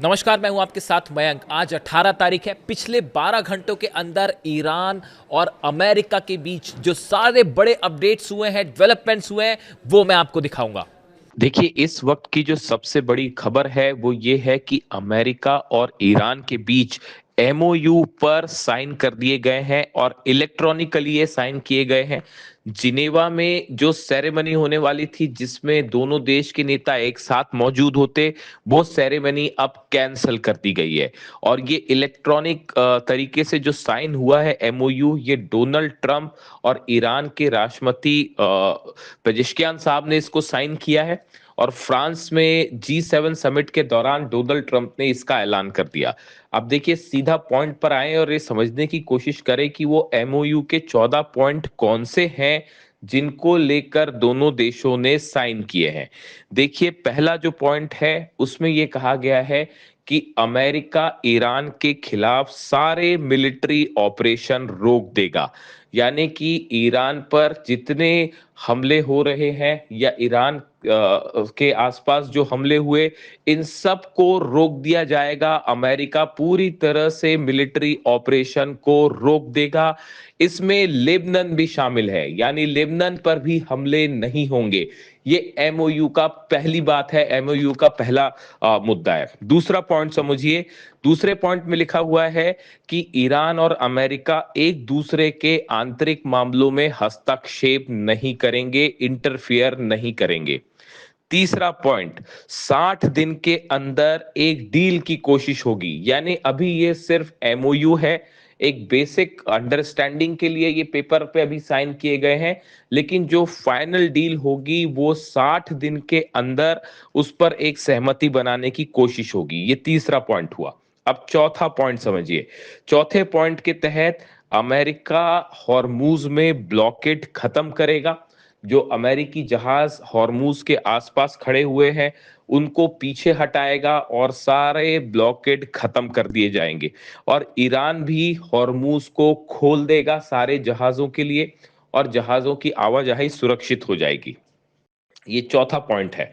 नमस्कार, मैं हूं आपके साथ मयंक। आज 18 तारीख है। पिछले 12 घंटों के अंदर ईरान और अमेरिका के बीच जो सारे बड़े अपडेट्स हुए हैं, डेवलपमेंट्स हुए हैं, वो मैं आपको दिखाऊंगा। देखिए, इस वक्त की जो सबसे बड़ी खबर है वो ये है कि अमेरिका और ईरान के बीच एमओयू पर साइन कर दिए गए हैं और इलेक्ट्रॉनिकली ये साइन किए गए हैं। जिनेवा में जो सेरेमनी होने वाली थी जिसमें दोनों देश के नेता एक साथ मौजूद होते, वो सेरेमनी अब कैंसिल कर दी गई है। और ये इलेक्ट्रॉनिक तरीके से जो साइन हुआ है एमओयू, ये डोनाल्ड ट्रंप और ईरान के राष्ट्रपति पेजेश्कियान साहब ने इसको साइन किया है। और फ्रांस में G7 समिट के दौरान डोनाल्ड ट्रंप ने इसका ऐलान कर दिया। अब देखिए, सीधा पॉइंट पर आए और ये समझने की कोशिश करें कि वो एमओयू के 14 पॉइंट कौन से हैं जिनको लेकर दोनों देशों ने साइन किए हैं। देखिए, पहला जो पॉइंट है उसमें ये कहा गया है कि अमेरिका ईरान के खिलाफ सारे मिलिट्री ऑपरेशन रोक देगा। यानी कि ईरान पर जितने हमले हो रहे हैं या ईरान के आसपास जो हमले हुए, इन सब को रोक दिया जाएगा। अमेरिका पूरी तरह से मिलिट्री ऑपरेशन को रोक देगा। इसमें लेबनान भी शामिल है, यानी लेबनान पर भी हमले नहीं होंगे। ये एमओयू का पहली बात है, एमओयू का पहला मुद्दा है। दूसरा पॉइंट समझिए। दूसरे पॉइंट में लिखा हुआ है कि ईरान और अमेरिका एक दूसरे के आंतरिक मामलों में हस्तक्षेप नहीं करेंगे, इंटरफियर नहीं करेंगे। तीसरा पॉइंट, 60 दिन के अंदर एक डील की कोशिश होगी। यानी अभी ये सिर्फ एमओयू है, एक बेसिक अंडरस्टैंडिंग के लिए ये पेपर पे अभी साइन किए गए हैं, लेकिन जो फाइनल डील होगी वो 60 दिन के अंदर उस पर एक सहमति बनाने की कोशिश होगी। ये तीसरा पॉइंट हुआ। अब चौथा पॉइंट समझिए। चौथे पॉइंट के तहत अमेरिका हॉर्मूज में ब्लॉकेड खत्म करेगा। जो अमेरिकी जहाज हॉर्मूज के आसपास खड़े हुए हैं उनको पीछे हटाएगा और सारे ब्लॉकेड खत्म कर दिए जाएंगे। और ईरान भी हॉर्मूज को खोल देगा सारे जहाजों के लिए, और जहाजों की आवाजाही सुरक्षित हो जाएगी। ये चौथा पॉइंट है।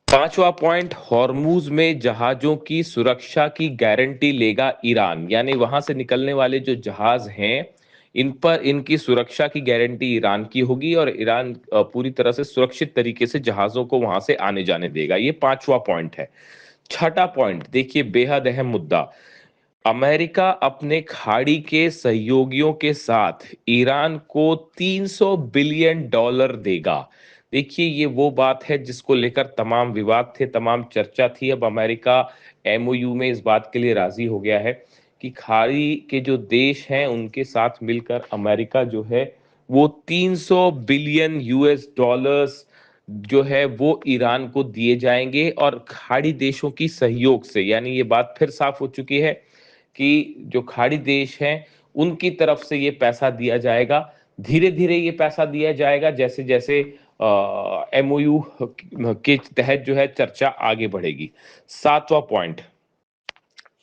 पांचवा पॉइंट, हॉर्मूज में जहाजों की सुरक्षा की गारंटी लेगा ईरान। यानी वहां से निकलने वाले जो जहाज हैं, इन पर इनकी सुरक्षा की गारंटी ईरान की होगी और ईरान पूरी तरह से सुरक्षित तरीके से जहाजों को वहां से आने जाने देगा। ये पांचवा पॉइंट है। छठा पॉइंट देखिए, बेहद अहम मुद्दा। अमेरिका अपने खाड़ी के सहयोगियों के साथ ईरान को $300 बिलियन देगा। देखिए, ये वो बात है जिसको लेकर तमाम विवाद थे, तमाम चर्चा थी। अब अमेरिका एमओयू में इस बात के लिए राजी हो गया है कि खाड़ी के जो देश हैं उनके साथ मिलकर अमेरिका जो है वो $300 बिलियन जो है वो ईरान को दिए जाएंगे। और खाड़ी देशों की सहयोग से, यानी ये बात फिर साफ हो चुकी है कि जो खाड़ी देश हैं उनकी तरफ से ये पैसा दिया जाएगा। धीरे धीरे ये पैसा दिया जाएगा जैसे जैसे एमओयू के तहत जो है चर्चा आगे बढ़ेगी। सातवां पॉइंट,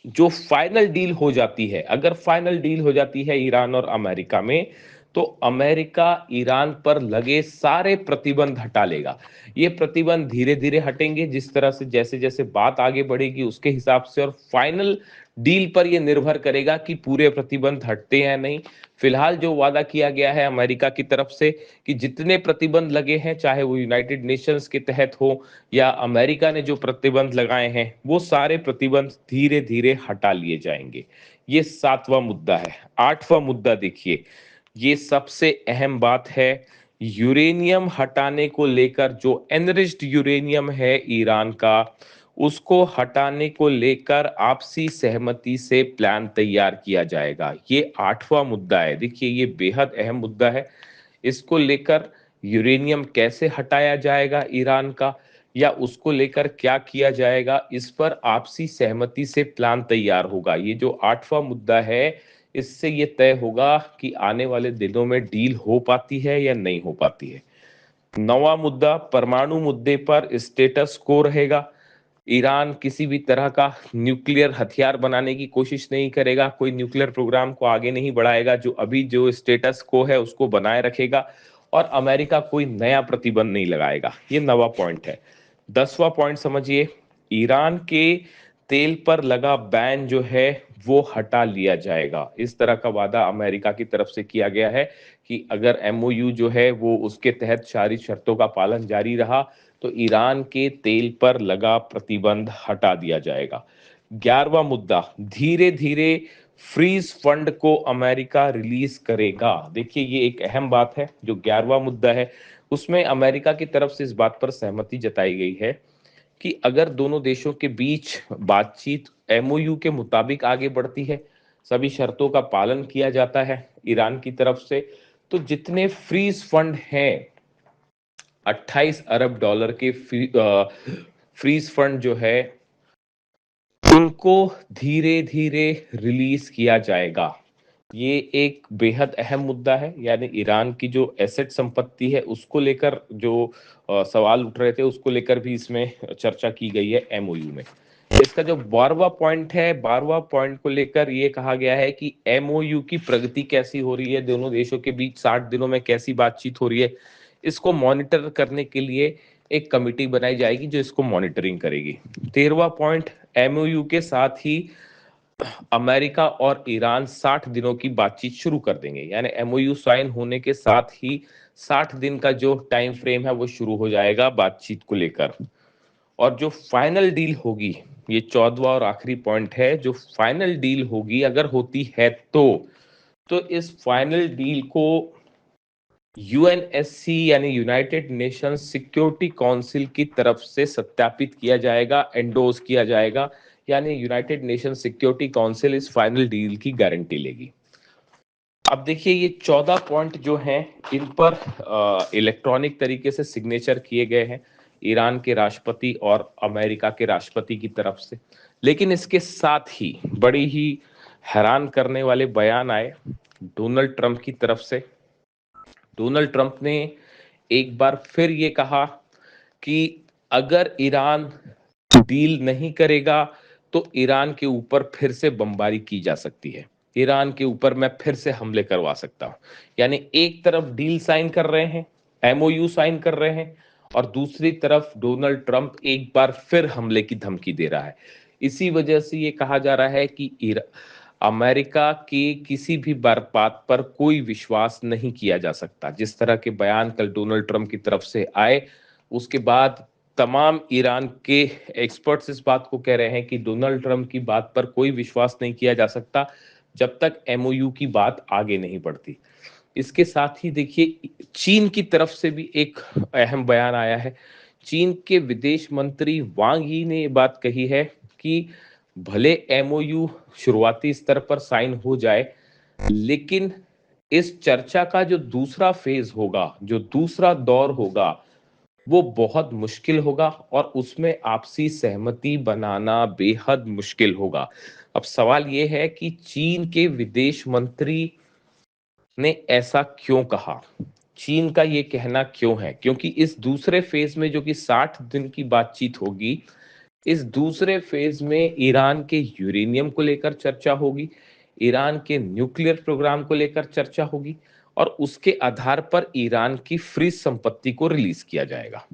जो फाइनल डील हो जाती है, अगर फाइनल डील हो जाती है ईरान और अमेरिका में, तो अमेरिका ईरान पर लगे सारे प्रतिबंध हटा लेगा। ये प्रतिबंध धीरे धीरे हटेंगे, जिस तरह से जैसे जैसे बात आगे बढ़ेगी उसके हिसाब से। और फाइनल डील पर यह निर्भर करेगा कि पूरे प्रतिबंध हटते हैं या नहीं। फिलहाल जो वादा किया गया है अमेरिका की तरफ से कि जितने प्रतिबंध लगे हैं, चाहे वो यूनाइटेड नेशंस के तहत हो या अमेरिका ने जो प्रतिबंध लगाए हैं, वो सारे प्रतिबंध धीरे धीरे हटा लिए जाएंगे। ये सातवां मुद्दा है। आठवां मुद्दा देखिए, ये सबसे अहम बात है। यूरेनियम हटाने को लेकर, जो एनरिच्ड यूरेनियम है ईरान का, उसको हटाने को लेकर आपसी सहमति से प्लान तैयार किया जाएगा। ये आठवां मुद्दा है। देखिए, ये बेहद अहम मुद्दा है। इसको लेकर यूरेनियम कैसे हटाया जाएगा ईरान का, या उसको लेकर क्या किया जाएगा, इस पर आपसी सहमति से प्लान तैयार होगा। ये जो आठवां मुद्दा है, इससे ये तय होगा कि आने वाले दिनों में डील हो पाती है या नहीं हो पाती है। नौवां मुद्दा, परमाणु मुद्दे पर स्टेटस को रहेगा। ईरान किसी भी तरह का न्यूक्लियर हथियार बनाने की कोशिश नहीं करेगा, कोई न्यूक्लियर प्रोग्राम को आगे नहीं बढ़ाएगा। जो अभी जो स्टेटस को है उसको बनाए रखेगा। और अमेरिका कोई नया प्रतिबंध नहीं लगाएगा। ये नवा पॉइंट है। 10वां पॉइंट समझिए। ईरान के तेल पर लगा बैन जो है वो हटा लिया जाएगा। इस तरह का वादा अमेरिका की तरफ से किया गया है कि अगर एमओयू जो है वो उसके तहत सारी शर्तों का पालन जारी रहा तो ईरान के तेल पर लगा प्रतिबंध हटा दिया जाएगा। 11वां मुद्दा, धीरे धीरे फ्रीज फंड को अमेरिका रिलीज करेगा। देखिए ये एक अहम बात है। जो 11वां मुद्दा है उसमें अमेरिका की तरफ से इस बात पर सहमति जताई गई है कि अगर दोनों देशों के बीच बातचीत एमओयू के मुताबिक आगे बढ़ती है, सभी शर्तों का पालन किया जाता है ईरान की तरफ से, तो जितने फ्रीज फंड हैं 28 अरब डॉलर के फ्रीज फंड जो है उनको धीरे धीरे रिलीज किया जाएगा। ये एक बेहद अहम मुद्दा है। यानी ईरान की जो एसेट संपत्ति है उसको लेकर जो सवाल उठ रहे थे उसको लेकर भी इसमें चर्चा की गई है एमओयू में। इसका जो 12वां पॉइंट है, 12वां पॉइंट को लेकर ये कहा गया है कि एमओयू की प्रगति कैसी हो रही है, दोनों देशों के बीच 60 दिनों में कैसी बातचीत हो रही है, इसको मॉनिटर करने के लिए एक कमिटी बनाई जाएगी जो इसको मॉनिटरिंग करेगी। 13वां पॉइंट, एमओयू के साथ ही अमेरिका और ईरान 60 दिनों की बातचीत शुरू कर देंगे। यानी एमओयू साइन होने के साथ ही 60 दिन का जो टाइम फ्रेम है वो शुरू हो जाएगा बातचीत को लेकर। और जो फाइनल डील होगी, ये 14वां और आखिरी पॉइंट है, जो फाइनल डील होगी अगर होती है तो इस फाइनल डील को यूएनएससी यानी यूनाइटेड नेशंस सिक्योरिटी काउंसिल की तरफ से सत्यापित किया जाएगा, एंडोर्स किया जाएगा। यानी यूनाइटेड नेशंस सिक्योरिटी काउंसिल इस फाइनल डील की गारंटी लेगी। अब देखिए ये 14 पॉइंट जो हैं इन पर इलेक्ट्रॉनिक तरीके से सिग्नेचर किए गए हैं ईरान के राष्ट्रपति और अमेरिका के राष्ट्रपति की तरफ से। लेकिन इसके साथ ही बड़ी ही हैरान करने वाले बयान आए डोनाल्ड ट्रंप की तरफ से। डोनाल्ड ट्रंप ने एक बार फिर ये कहा कि अगर ईरान डील नहीं करेगा तो ईरान के ऊपर फिर से बमबारी की जा सकती है, ईरान के ऊपर मैं फिर से हमले करवा सकता हूं। यानी एक तरफ डील साइन कर रहे हैं, एमओयू साइन कर रहे हैं, और दूसरी तरफ डोनाल्ड ट्रंप एक बार फिर हमले की धमकी दे रहा है। इसी वजह से ये कहा जा रहा है कि अमेरिका के किसी भी बात पर कोई विश्वास नहीं किया जा सकता। जिस तरह के बयान कल डोनाल्ड ट्रंप की तरफ से आए उसके बाद तमाम ईरान के एक्सपर्ट्स इस बात को कह रहे हैं कि डोनाल्ड ट्रंप की बात पर कोई विश्वास नहीं किया जा सकता जब तक एमओयू की बात आगे नहीं बढ़ती। इसके साथ ही देखिए चीन की तरफ से भी एक अहम बयान आया है। चीन के विदेश मंत्री वांग यी ने ये बात कही है कि भले एमओयू शुरुआती स्तर पर साइन हो जाए, लेकिन इस चर्चा का जो दूसरा फेज होगा, जो दूसरा दौर होगा, वो बहुत मुश्किल होगा और उसमें आपसी सहमति बनाना बेहद मुश्किल होगा। अब सवाल ये है कि चीन के विदेश मंत्री ने ऐसा क्यों कहा, चीन का ये कहना क्यों है? क्योंकि इस दूसरे फेज में जो कि 60 दिन की बातचीत होगी, इस दूसरे फेज में ईरान के यूरेनियम को लेकर चर्चा होगी, ईरान के न्यूक्लियर प्रोग्राम को लेकर चर्चा होगी, और उसके आधार पर ईरान की फ्रीज संपत्ति को रिलीज किया जाएगा।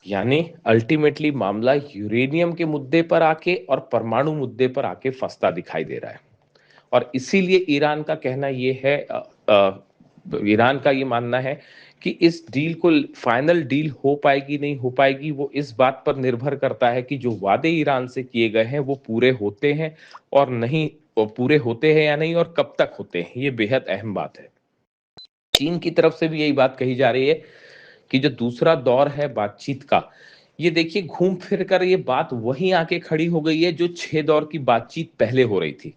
यानी अल्टीमेटली मामला यूरेनियम के मुद्दे पर आके और परमाणु मुद्दे पर आके फंसता दिखाई दे रहा है। और इसीलिए ईरान का कहना ये है, ईरान का ये मानना है कि इस डील को, फाइनल डील हो पाएगी नहीं हो पाएगी, वो इस बात पर निर्भर करता है कि जो वादे ईरान से किए गए हैं वो पूरे होते हैं और नहीं, वो पूरे होते हैं या नहीं, और कब तक होते हैं। ये बेहद अहम बात है। चीन की तरफ से भी यही बात कही जा रही है कि जो दूसरा दौर है बातचीत का, ये देखिए घूम फिर कर ये बात वहीं आके खड़ी हो गई है जो 6 दौर की बातचीत पहले हो रही थी।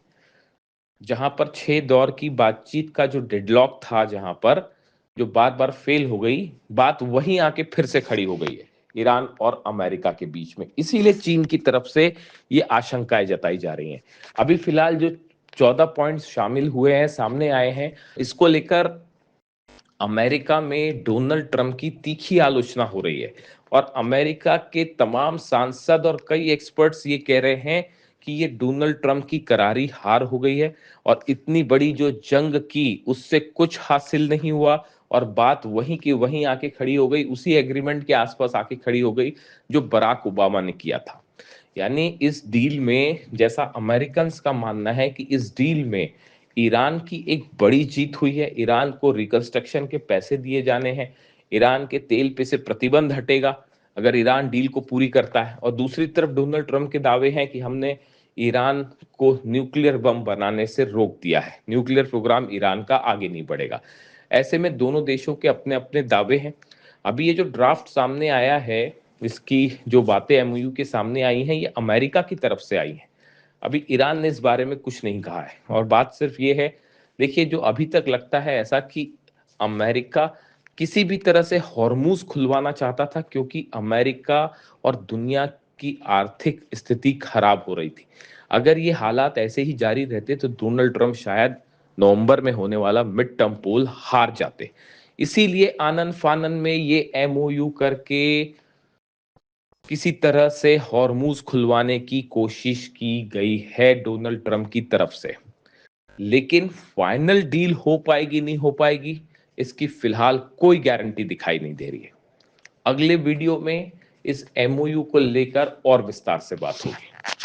जहां पर 6 दौर की बातचीत का जो डेडलॉक था, जहां पर जो बार बार फेल हो गई, बात वहीं आके फिर से खड़ी हो गई है ईरान और अमेरिका के बीच में। इसीलिए चीन की तरफ से ये आशंकाएं जताई जा रही हैं। अभी फिलहाल जो 14 पॉइंट्स शामिल हुए हैं, सामने आए हैं, इसको लेकर अमेरिका में डोनाल्ड ट्रंप की तीखी आलोचना हो रही है और अमेरिका के तमाम सांसद और कई एक्सपर्ट्स ये कह रहे हैं कि ये डोनाल्ड ट्रंप की करारी हार हो गई है और इतनी बड़ी जो जंग की उससे कुछ हासिल नहीं हुआ और बात वहीं की वहीं आके खड़ी हो गई, उसी एग्रीमेंट के आसपास आके खड़ी हो गई जो बराक ओबामा ने किया था। यानी इस डील में, जैसा अमेरिकन्स का मानना है कि इस डील में ईरान की एक बड़ी जीत हुई है। ईरान को रिकंस्ट्रक्शन के पैसे दिए जाने हैं, ईरान के तेल पे से प्रतिबंध हटेगा अगर ईरान डील को पूरी करता है। और दूसरी तरफ डोनाल्ड ट्रंप के दावे हैं कि हमने ईरान को न्यूक्लियर बम बनाने से रोक दिया है, न्यूक्लियर प्रोग्राम ईरान का आगे नहीं बढ़ेगा। ऐसे में दोनों देशों के अपने अपने दावे हैं। अभी ये जो ड्राफ्ट सामने आया है, इसकी जो बातें एमओयू के सामने आई हैं, ये अमेरिका की तरफ से आई हैं। अभी ईरान ने इस बारे में कुछ नहीं कहा है, और बात सिर्फ ये है, देखिए जो अभी तक लगता है ऐसा कि अमेरिका किसी भी तरह से हॉर्मूज खुलवाना चाहता था, क्योंकि अमेरिका और दुनिया की आर्थिक स्थिति खराब हो रही थी। अगर ये हालात ऐसे ही जारी रहते तो डोनाल्ड ट्रंप शायद नवंबर में होने वाला मिड टर्म पोल हार जाते। इसीलिए आनन फानन में ये एमओयू करके किसी तरह से हॉर्मूज खुलवाने की कोशिश की गई है डोनाल्ड ट्रंप की तरफ से। लेकिन फाइनल डील हो पाएगी नहीं हो पाएगी, इसकी फिलहाल कोई गारंटी दिखाई नहीं दे रही है। अगले वीडियो में इस एमओयू को लेकर और विस्तार से बात होगी।